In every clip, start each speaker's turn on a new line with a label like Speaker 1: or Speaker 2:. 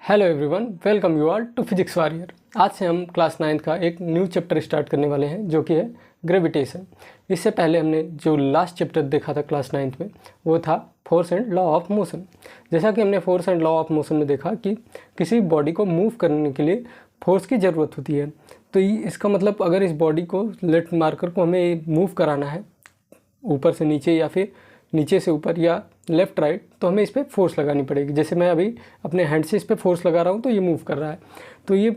Speaker 1: Hello everyone, welcome you all to physics warrior. आज से हम क्लास 9 का एक न्यू चैप्टर स्टार्ट करने वाले हैं जो कि है ग्रेविटेशन। इससे पहले हमने जो लास्ट चैप्टर देखा था क्लास 9 में वो था force and law of motion. जैसा कि हमने force and law of motion में देखा कि किसी बॉडी को मूव करने के लिए फोर्स की ज़रूरत होती है। तो इसका मतलब अगर इस बॉडी को लेफ्ट मार्कर को हमें मूव कराना है ऊपर से नीचे या फिर नीचे से ऊपर या लेफ़्ट राइट, तो हमें इस पर फोर्स लगानी पड़ेगी। जैसे मैं अभी अपने हैंड से इस पर फोर्स लगा रहा हूँ तो ये मूव कर रहा है। तो ये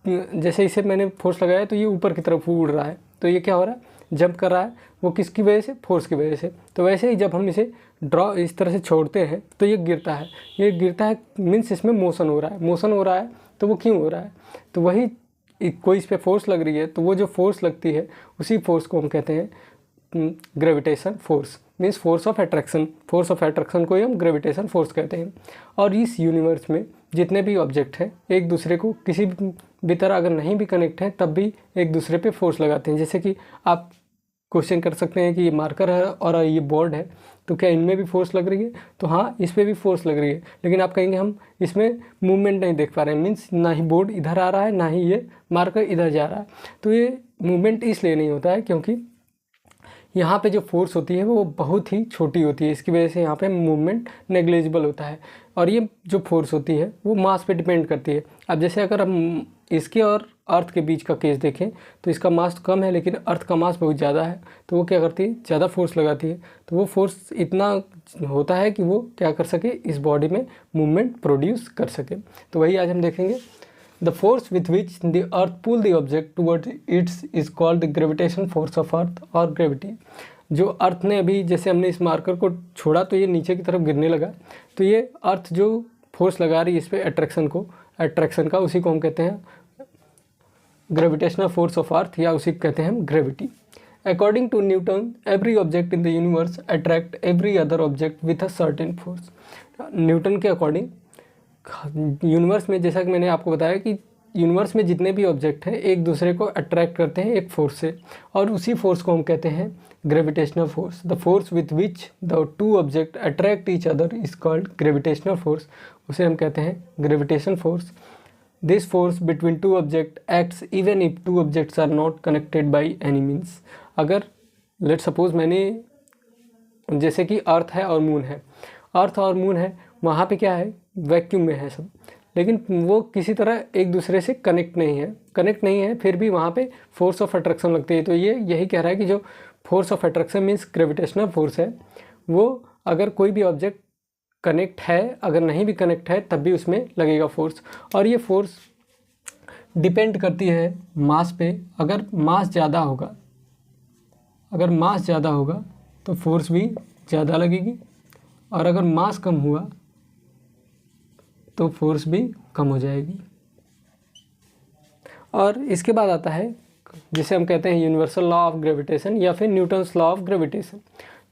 Speaker 1: जैसे इसे मैंने फोर्स लगाया तो ये ऊपर की तरफ उड़ रहा है। तो ये क्या हो रहा है, जंप कर रहा है। वो किसकी वजह से? फोर्स की वजह से। तो वैसे ही जब हम इसे ड्रॉ इस तरह से छोड़ते हैं तो ये गिरता है। ये गिरता है मीन्स इसमें मोशन हो रहा है। मोशन हो रहा है तो वो क्यों हो रहा है? तो वही कोई इस पर फोर्स लग रही है, तो वो जो फोर्स लगती है उसी फोर्स को हम कहते हैं gravitation force, means force of attraction. Force of attraction को ही हम ग्रेविटेशन फोर्स कहते हैं। और इस यूनिवर्स में जितने भी ऑब्जेक्ट हैं एक दूसरे को किसी भी तरह अगर नहीं भी कनेक्ट हैं तब भी एक दूसरे पे फोर्स लगाते हैं। जैसे कि आप क्वेश्चन कर सकते हैं कि ये मार्कर है और ये बोर्ड है, तो क्या इनमें भी फोर्स लग रही है? तो हाँ, इस पर भी फोर्स लग रही है। लेकिन आप कहेंगे हम इसमें मूवमेंट नहीं देख पा रहे हैं, मीन्स ना ही बोर्ड इधर आ रहा है ना ही ये मार्कर इधर जा रहा है। तो ये मूवमेंट इसलिए नहीं होता है क्योंकि यहाँ पे जो फोर्स होती है वो बहुत ही छोटी होती है। इसकी वजह से यहाँ पे मूवमेंट नेग्लिजिबल होता है। और ये जो फोर्स होती है वो मास पे डिपेंड करती है। अब जैसे अगर हम इसके और अर्थ के बीच का केस देखें तो इसका मास कम है लेकिन अर्थ का मास बहुत ज़्यादा है, तो वो क्या करती है, ज़्यादा फोर्स लगाती है। तो वो फोर्स इतना होता है कि वो क्या कर सके, इस बॉडी में मूवमेंट प्रोड्यूस कर सके। तो वही आज हम देखेंगे। The force with which the earth pull the object towards it is called the gravitation force of earth or gravity। जो अर्थ ने अभी जैसे हमने इस मार्कर को छोड़ा तो ये नीचे की तरफ गिरने लगा, तो ये अर्थ जो फोर्स लगा रही है इस पर अट्रैक्शन का, उसी को हम कहते हैं ग्रेविटेशनल फोर्स ऑफ अर्थ, या उसी को कहते हैं हम gravity. According to Newton, every object in the universe attract every other object with a certain force. Newton के अकॉर्डिंग यूनिवर्स में, जैसा कि मैंने आपको बताया कि यूनिवर्स में जितने भी ऑब्जेक्ट हैं एक दूसरे को अट्रैक्ट करते हैं एक फोर्स से, और उसी फोर्स को हम कहते हैं gravitational force. The force with which the two object attract each other is called gravitational force. उसे हम कहते हैं gravitation force. This force between two object acts even if two objects are not connected by any means. अगर let suppose मैंने, जैसे कि अर्थ है और मून है, अर्थ और मून है, वहाँ पे क्या है, वैक्यूम में है सब, लेकिन वो किसी तरह एक दूसरे से कनेक्ट नहीं है, फिर भी वहाँ पे फोर्स ऑफ अट्रैक्शन लगती है। तो ये यही कह रहा है कि जो force of attraction means gravitational force है, वो अगर कोई भी ऑब्जेक्ट कनेक्ट है, अगर नहीं भी कनेक्ट है तब भी उसमें लगेगा फोर्स। और ये फोर्स डिपेंड करती है मास पे। अगर मास ज़्यादा होगा तो फोर्स भी ज़्यादा लगेगी, और अगर मास कम हुआ तो फोर्स भी कम हो जाएगी। और इसके बाद आता है जिसे हम कहते हैं यूनिवर्सल लॉ ऑफ ग्रेविटेशन या फिर Newton's law of gravitation.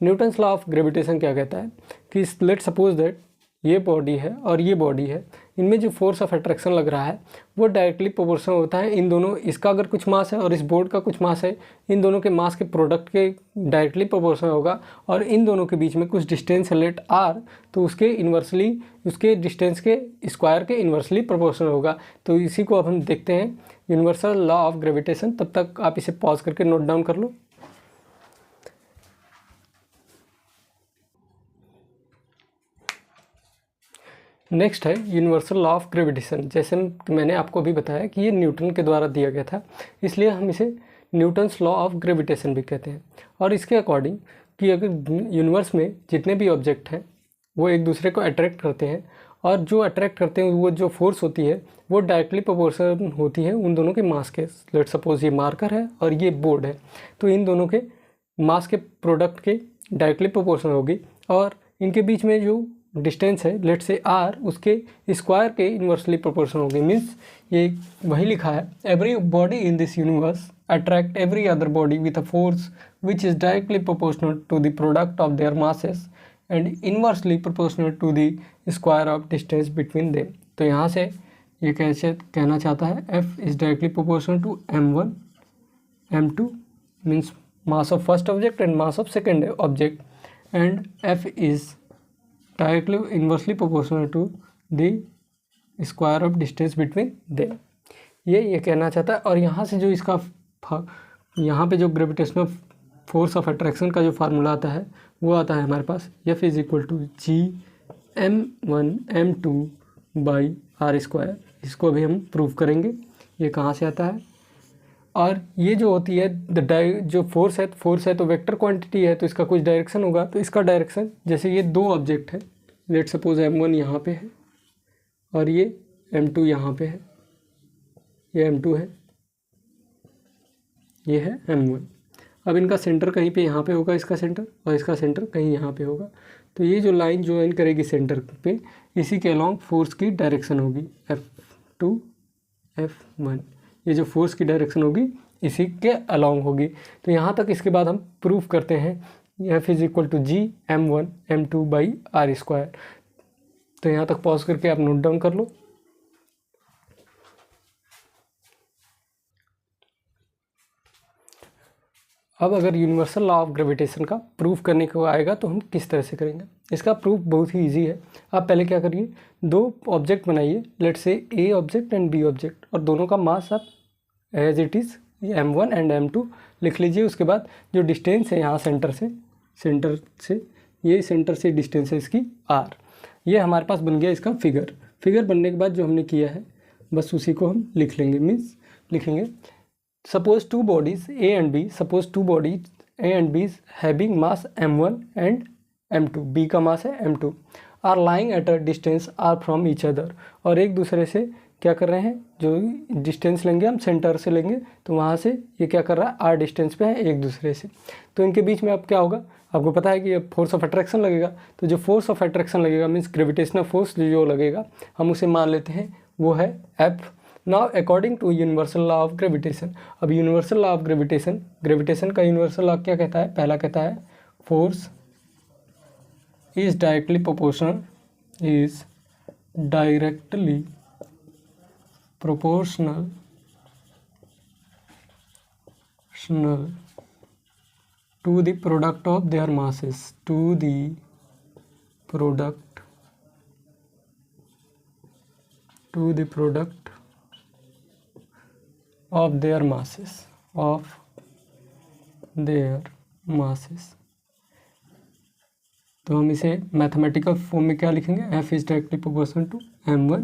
Speaker 1: Newton's law of gravitation क्या कहता है कि लेट सपोज दैट ये बॉडी है और ये बॉडी है, इनमें जो फोर्स ऑफ अट्रैक्शन लग रहा है वो डायरेक्टली प्रोपोर्शनल होता है इन दोनों। इसका अगर कुछ मास है और इस बोर्ड का कुछ मास है, इन दोनों के मास के प्रोडक्ट के डायरेक्टली प्रोपोर्शनल होगा। और इन दोनों के बीच में कुछ डिस्टेंस है लेट आर, तो उसके डिस्टेंस के स्क्वायर के इन्वर्सली प्रोपोर्शनल होगा। तो इसी को अब हम देखते हैं यूनिवर्सल लॉ ऑफ ग्रेविटेशन। तब तक आप इसे पॉज करके नोट डाउन कर लो। नेक्स्ट है यूनिवर्सल लॉ ऑफ ग्रेविटेशन। जैसे मैंने आपको अभी बताया कि ये न्यूटन के द्वारा दिया गया था, इसलिए हम इसे न्यूटन्स लॉ ऑफ ग्रेविटेशन भी कहते हैं। और इसके अकॉर्डिंग कि अगर यूनिवर्स में जितने भी ऑब्जेक्ट हैं वो एक दूसरे को अट्रैक्ट करते हैं, और जो अट्रैक्ट करते हैं वो जो फोर्स होती है वो डायरेक्टली प्रोपोर्शनल होती है उन दोनों के मास के। लेट सपोज ये मार्कर है और ये बोर्ड है, तो इन दोनों के मास के प्रोडक्ट के डायरेक्टली प्रोपोर्शनल होगी। और इनके बीच में जो डिस्टेंस है लेट से आर, उसके स्क्वायर के इन्वर्सली प्रोपोर्शनल होगी। मीन्स ये वही लिखा है, every body in this universe attract every other body with a force which is directly proportional to the product of their masses and inversely proportional to the square of distance between them. तो यहाँ से ये कैसे कहना चाहता है, F is directly proportional to M1 M2 means mass of first object and mass of second object, and F is directly inversely proportional to the square of distance between them, ये कहना चाहता है। और यहाँ से जो इसका यहाँ पे जो ग्रेविटेशनल फोर्स ऑफ अट्रैक्शन का जो फार्मूला आता है वो आता है हमारे पास F is equal to G m1m2/r²। इसको अभी हम प्रूव करेंगे ये कहाँ से आता है। और ये जो होती है जो फोर्स है तो वेक्टर क्वांटिटी है, तो इसका कुछ डायरेक्शन होगा। तो इसका डायरेक्शन, जैसे ये दो ऑब्जेक्ट है, लेट सपोज m1 यहाँ पे है और ये m2 यहाँ पे है, ये m2 है, ये है m1। अब इनका सेंटर कहीं पे यहाँ पे होगा, इसका सेंटर, और इसका सेंटर कहीं यहाँ पे होगा। तो ये जो लाइन ज्वाइन करेगी सेंटर पे, इसी के अलॉन्ग फोर्स की डायरेक्शन होगी F2 F1। ये जो फोर्स की डायरेक्शन होगी इसी के अलॉन्ग होगी। तो यहाँ तक इसके बाद हम प्रूफ करते हैं F is equal to G m1m2/r²। तो यहाँ तक पॉज करके आप नोट डाउन कर लो। अब अगर यूनिवर्सल लॉ ऑफ ग्रेविटेशन का प्रूफ करने को आएगा तो हम किस तरह से करेंगे। इसका प्रूफ बहुत ही इजी है। आप पहले क्या करिए, दो ऑब्जेक्ट बनाइए, let say A object and B object, और दोनों का मास आप as it is m1 and m2 लिख लीजिए। उसके बाद जो डिस्टेंस है यहाँ सेंटर से ये सेंटर से डिस्टेंस है इसकी r। ये हमारे पास बन गया इसका फिगर बनने के बाद जो हमने किया है बस उसी को हम लिख लेंगे। मीन्स लिखेंगे suppose two bodies A and B having mass m1 and m2, B का मास है m2, are lying at a distance r from each other। और एक दूसरे से क्या कर रहे हैं, जो डिस्टेंस लेंगे हम सेंटर से लेंगे, तो वहाँ से ये क्या कर रहा है, r डिस्टेंस पे है एक दूसरे से। तो इनके बीच में अब क्या होगा, आपको पता है कि ये फोर्स ऑफ अट्रैक्शन लगेगा। तो जो फोर्स ऑफ अट्रैक्शन लगेगा मीन्स ग्रेविटेशनल फोर्स जो लगेगा, हम उसे मान लेते हैं वो है F। Now according to universal law of gravitation, अब यूनिवर्सल लॉ ऑफ ग्रेविटेशन का यूनिवर्सल लॉ क्या कहता है, पहला कहता है force is directly proportional to the product of their masses, of their masses। तो हम इसे मैथमेटिकल फॉर्म में क्या लिखेंगे, F is directly proportional to m1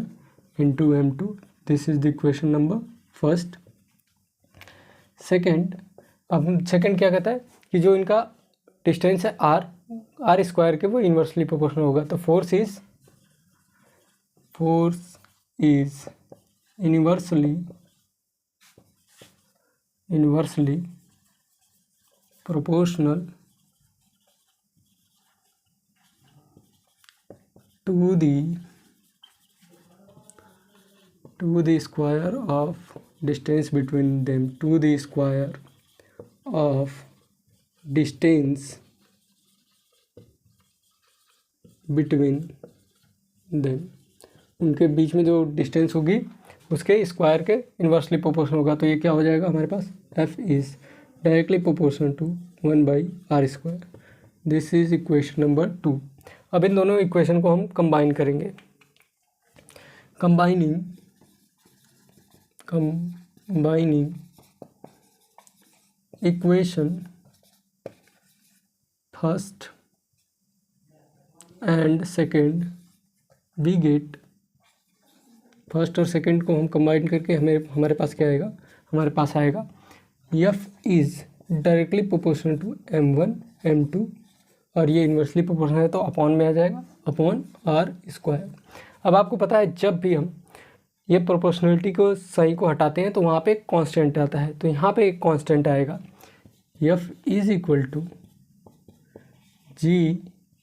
Speaker 1: into m2। This is the equation number first. Second, अब सेकेंड क्या कहता है कि जो इनका डिस्टेंस है r स्क्वायर के, वो इन्वर्सली प्रोपोर्शनल होगा। तो force is inversely proportional to the square of distance between them, उनके बीच में जो डिस्टेंस होगी उसके स्क्वायर के इन्वर्सली प्रोपोर्शनल होगा। तो ये क्या हो जाएगा हमारे पास, F is directly proportional to 1/r²। This is equation number 2। अब इन दोनों इक्वेशन को हम कंबाइन करेंगे। Combining equation first and second, we get, first और सेकंड को हम कंबाइन करके हमारे पास क्या आएगा, हमारे पास आएगा F is directly proportional to m1 m2, और ये इन्वर्सली प्रोपोर्शनल है तो अपॉन में आ जाएगा, अपॉन r²। अब आपको पता है जब भी हम ये प्रोपोर्शनलिटी को सही को हटाते हैं तो वहाँ पे एक कांस्टेंट आता है। तो यहाँ पे एक कांस्टेंट आएगा, F is equal to G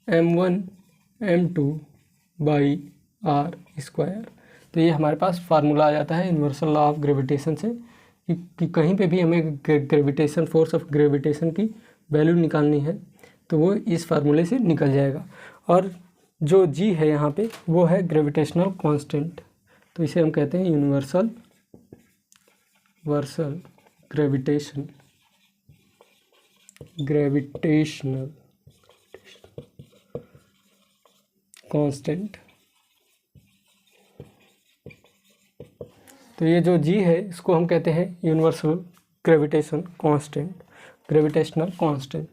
Speaker 1: m1m2/r²। तो ये हमारे पास फार्मूला आ जाता है यूनिवर्सल लॉ ऑफ ग्रेविटेशन से कि कहीं पे भी हमें ग्रेविटेशन, फोर्स ऑफ ग्रेविटेशन की वैल्यू निकालनी है तो वो इस फार्मूले से निकल जाएगा। और जो G है यहाँ पे वो है ग्रेविटेशनल कांस्टेंट, तो इसे हम कहते हैं यूनिवर्सल ग्रेविटेशनल कांस्टेंट। तो ये जो जी है इसको हम कहते हैं यूनिवर्सल ग्रेविटेशनल कांस्टेंट।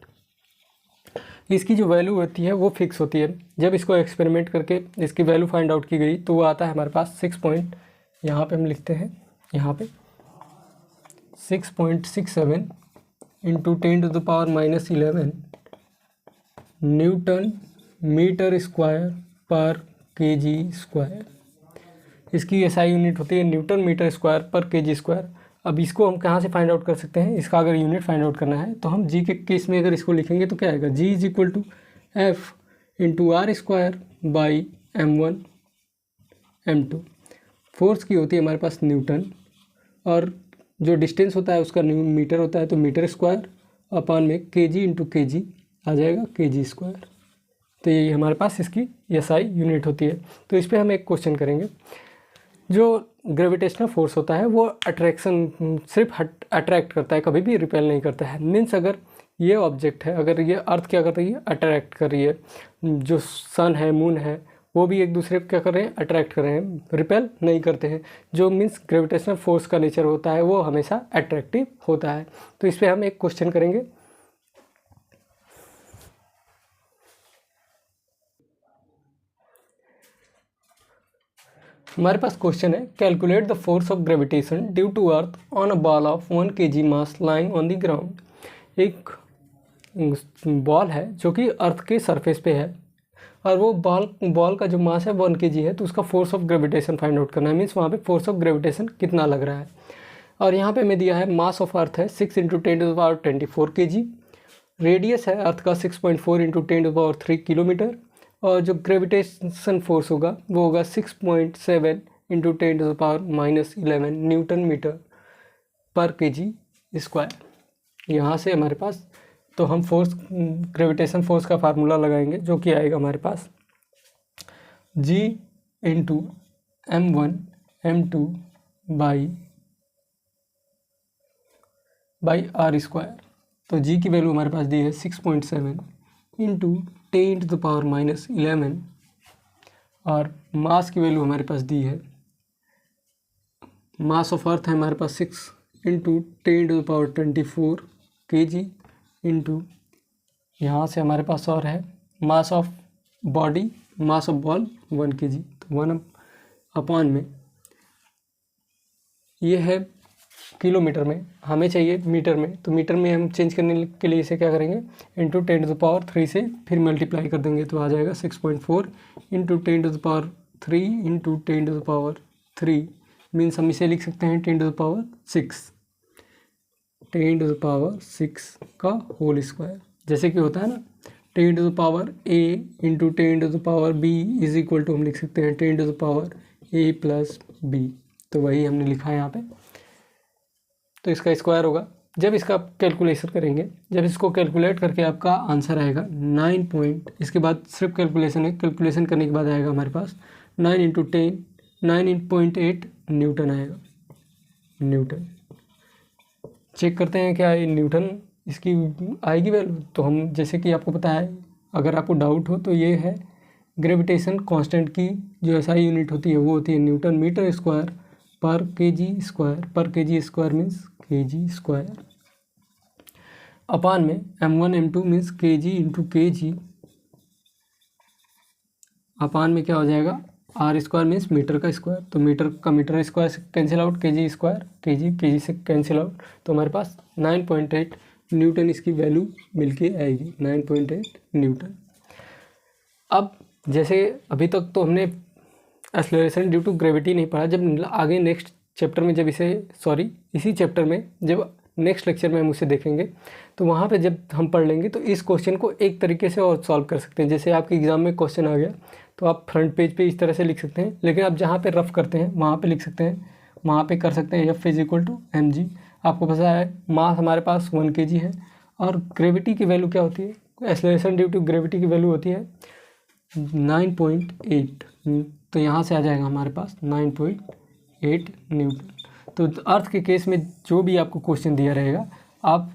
Speaker 1: इसकी जो वैल्यू होती है वो फिक्स होती है। जब इसको एक्सपेरिमेंट करके इसकी वैल्यू फाइंड आउट की गई तो वो आता है हमारे पास 6 पॉइंट, यहाँ पे हम लिखते हैं यहाँ पे 6.67 into 10⁻11 newton metre square per KG square. इसकी एसआई यूनिट होती है newton metre square per KG square. अब इसको हम कहाँ से फाइंड आउट कर सकते हैं? इसका अगर यूनिट फाइंड आउट करना है तो हम जी के केस में अगर इसको लिखेंगे तो क्या आएगा? G is equal to F into R square by m1 m2। Force की होती है हमारे पास न्यूटन और जो डिस्टेंस होता है उसका मीटर होता है, तो मीटर स्क्वायर अपॉन में केजी इंटू केजी आ जाएगा केजी स्क्वायर। तो ये हमारे पास इसकी एसआई यूनिट होती है। तो इस पर हम एक क्वेश्चन करेंगे। जो ग्रेविटेशनल फोर्स होता है वो अट्रैक्शन सिर्फ अट्रैक्ट करता है, कभी भी रिपेल नहीं करता है। मीन्स अगर ये ऑब्जेक्ट है, अगर ये अर्थ क्या कर रही है? अट्रैक्ट कर रही है। जो सन है, मून है, वो भी एक दूसरे को क्या कर रहे हैं? अट्रैक्ट कर रहे हैं, रिपेल नहीं करते हैं। जो मीन्स ग्रेविटेशनल फोर्स का नेचर होता है वो हमेशा अट्रैक्टिव होता है। तो इस पर हम एक क्वेश्चन करेंगे। हमारे पास क्वेश्चन है, calculate the force of gravitation due to earth on a ball of 1 kg mass lying on the ground. एक बॉल है जो कि अर्थ के सरफेस पे है और वो बॉल का जो मास है 1 kg है, तो उसका force of gravitation find out करना है। मीन्स वहाँ पे फोर्स ऑफ ग्रेविटेशन कितना लग रहा है। और यहाँ पे हमें दिया है मास ऑफ अर्थ है 6 × 10⁻24 kg, रेडियस है अर्थ का 6.4 × 10⁻3 किलोमीटर, और जो ग्रेविटेशन फोर्स होगा वो होगा 6.7 × 10⁻11 newton metre per KG square. यहाँ से हमारे पास तो हम फोर्स ग्रेविटेशन फोर्स का फार्मूला लगाएंगे जो कि आएगा हमारे पास G into m1 m2 by R square. तो G की वैल्यू हमारे पास दी है 6.7 इंटू 10⁻11 और मास की वैल्यू हमारे पास दी है, मास ऑफ अर्थ है हमारे पास 6 इंटू 10⁻24 kg इंटू यहाँ से हमारे पास और है mass of body, mass of ball 1 kg। तो 1/, में ये है किलोमीटर में, हमें चाहिए मीटर में। तो मीटर में हम चेंज करने के लिए इसे क्या करेंगे? इंटू 10⁻3 से फिर मल्टीप्लाई कर देंगे तो आ जाएगा 6.4 इंटू 10⁻3 इंटू 10⁻3 मीन्स हम इसे लिख सकते हैं 10⁻6 का होल स्क्वायर। जैसे कि होता है ना 10⁻a into 10⁻b is equal to हम लिख सकते हैं 10⁻a प्लस b। तो वही हमने लिखा है यहाँ पे। तो इसका स्क्वायर होगा। जब इसका कैलकुलेशन करेंगे, जब इसको कैलकुलेट करके आपका आंसर आएगा 9 पॉइंट, इसके बाद सिर्फ कैलकुलेशन है, कैलकुलेशन करने के बाद आएगा हमारे पास 9 × 10 9.8 न्यूटन आएगा। न्यूटन चेक करते हैं क्या ये न्यूटन इसकी आएगी वैल्यू। तो हम जैसे कि आपको पता है, अगर आपको डाउट हो तो ये है ग्रेविटेशन कांस्टेंट की जो एसआई यूनिट होती है वो होती है newton metre square per KG square. Per KG square means kg square upon में m1 m2 means kg into kg upon में क्या हो जाएगा? आर स्क्वायर मीन्स मीटर का स्क्वायर। तो मीटर का मीटर स्क्वायर से cancel out, kg square kg से कैंसिल आउट। तो हमारे पास 9.8 न्यूटन इसकी वैल्यू मिलके आएगी, 9.8 न्यूटन। अब जैसे अभी तक तो हमने एक्सेलरेशन ड्यू टू ग्रेविटी नहीं पढ़ा। जब आगे नेक्स्ट चैप्टर में इसी चैप्टर में जब नेक्स्ट लेक्चर में हम उसे देखेंगे तो वहाँ पे जब हम पढ़ लेंगे तो इस क्वेश्चन को एक तरीके से और सॉल्व कर सकते हैं। जैसे आपके एग्ज़ाम में क्वेश्चन आ गया तो आप फ्रंट पेज पे इस तरह से लिख सकते हैं, लेकिन आप जहाँ पे रफ करते हैं वहाँ पे लिख सकते हैं, वहाँ पे कर सकते हैं F = mg। आपको पता है मास हमारे पास 1 kg है और ग्रेविटी की वैल्यू क्या होती है? एक्सेलरेशन ड्यू टू ग्रेविटी की वैल्यू होती है 9.8। तो यहाँ से आ जाएगा हमारे पास 9.8 न्यूटन। तो अर्थ के केस में जो भी आपको क्वेश्चन दिया रहेगा आप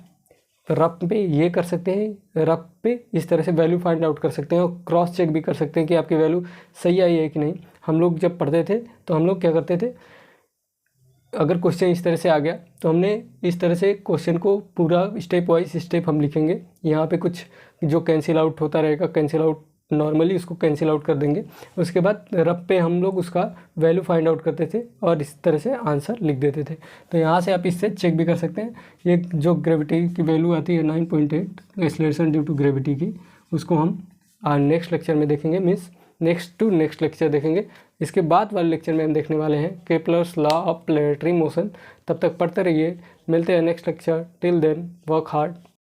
Speaker 1: रफ पे ये कर सकते हैं, रफ पे इस तरह से वैल्यू फाइंड आउट कर सकते हैं और क्रॉस चेक भी कर सकते हैं कि आपकी वैल्यू सही आई है कि नहीं। हम लोग जब पढ़ते थे तो हम लोग क्या करते थे, अगर क्वेश्चन इस तरह से आ गया तो हमने इस तरह से क्वेश्चन को पूरा स्टेप वाइज स्टेप हम लिखेंगे। यहाँ पे कुछ जो कैंसिल आउट होता रहेगा, कैंसिल आउट नॉर्मली उसको कैंसिल आउट कर देंगे। उसके बाद रफ पे हम लोग उसका वैल्यू फाइंड आउट करते थे और इस तरह से आंसर लिख देते थे। तो यहाँ से आप इससे चेक भी कर सकते हैं। ये जो ग्रेविटी की वैल्यू आती है 9.8 एक्सेलरेशन ड्यू टू ग्रेविटी की, उसको हम नेक्स्ट लेक्चर में देखेंगे, means next to next lecture देखेंगे। इसके बाद वाले लेक्चर में हम देखने वाले हैं Kepler's law of planetary motion. तब तक पढ़ते रहिए, मिलते हैं next lecture. Till then work hard.